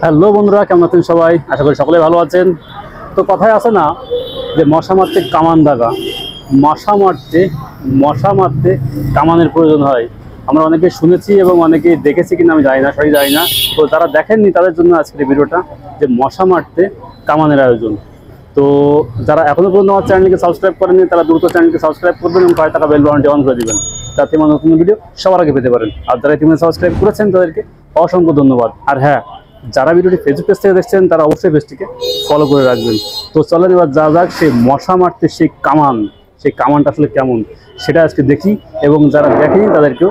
Hello বন্ধুরা, কেমন আছেন সবাই? আশা করি সকলে ভালো আছেন। তো কথায় আছে না যে মশা মারতে কামান দাগা, মশা মারতে কামানের প্রয়োজন হয়। আমরা অনেকে শুনেছি এবং অনেকে দেখেছি কিনা আমি জানি না, সঠিক জানি না। তো যারা দেখেননি তাদের জন্য আজকের ভিডিওটা, যে মশা মারতে কামানের আয়োজন। তো যারা এখনো পর্যন্ত আমার চ্যানেলকে সাবস্ক্রাইব করেননি তারা দ্রুত চ্যানেলকে সাবস্ক্রাইব করবেন এবং 5 টাকা বেল বাটনটি অন করে দিবেন, যাতে আমার নতুন ভিডিও সবার আগে পেতে পারেন। আর যারা ইতিমধ্যে সাবস্ক্রাইব করেছেন তাদেরকে অসংখ্য ধন্যবাদ। আর হ্যাঁ, যারা ভিডিওটি ফেসবুক পেজ থেকে দেখছেন তারা অবশ্যই পেজটিকে ফলো করে রাখবেন। তো চলেন এবার যা যাক সেই মশা মারতে সেই কামানটা আসলে কেমন সেটা আজকে দেখি, এবং যারা দেখেনি তাদেরকেও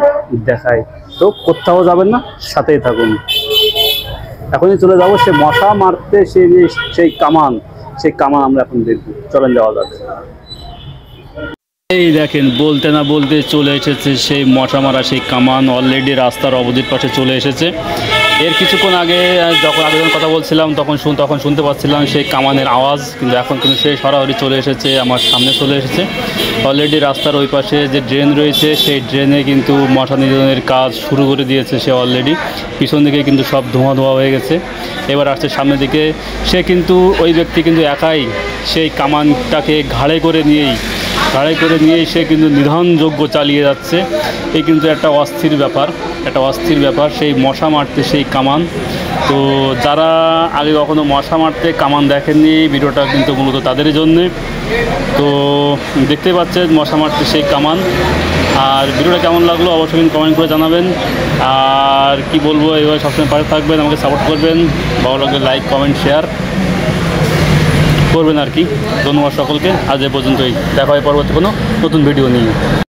দেখায়। তো কোথাও যাবেন না, সাথেই থাকুন। এখনই চলে যাবো সে মশা মারতে সেই কামান আমরা এখন দেখব। চলেন যাওয়া যাক। এই দেখেন, বলতে না বলতে চলে এসেছে সেই মশা মারা সেই কামান। অলরেডি রাস্তার অপোজিট পাশে চলে এসেছে। এর কিছুক্ষণ আগে যখন কথা বলছিলাম তখন শুনতে পাচ্ছিলাম সেই কামানের আওয়াজ, কিন্তু এখন কিন্তু সে সরাসরি চলে এসেছে, আমার সামনে চলে এসেছে। অলরেডি রাস্তার ওই পাশে যে ড্রেন রয়েছে সেই ড্রেনে কিন্তু মশা নিধনের কাজ শুরু করে দিয়েছে সে অলরেডি। পিছন দিকে কিন্তু সব ধোঁয়া হয়ে গেছে। এবার আসছে সামনের দিকে। সে কিন্তু ওই ব্যক্তি কিন্তু একাই সেই কামানটাকে ঘাড়ে করে নিয়েই সে কিন্তু নিধনযজ্ঞ চালিয়ে যাচ্ছে। এই কিন্তু একটা অস্থির ব্যাপার সেই মশা মারতে সেই কামান। তো যারা আগে কখনো মশা মারতে কামান দেখেননি, ভিডিওটা কিন্তু মূলত তাদেরই জন্যে। তো দেখতে পাচ্ছেন মশা মারতে সেই কামান। আর ভিডিওটা কেমন লাগলো অবশ্যই কমেন্ট করে জানাবেন। আর কি বলবো, এবার সবসময় পাশে থাকবেন, আমাকে সাপোর্ট করবেন। ভালো লাগলে লাইক, কমেন্ট, শেয়ার করবেন আর কি। ধন্যবাদ সকলকে। আজ এ পর্যন্তই, দেখা হয় পরবর্তী কোনো নতুন ভিডিও নিয়ে।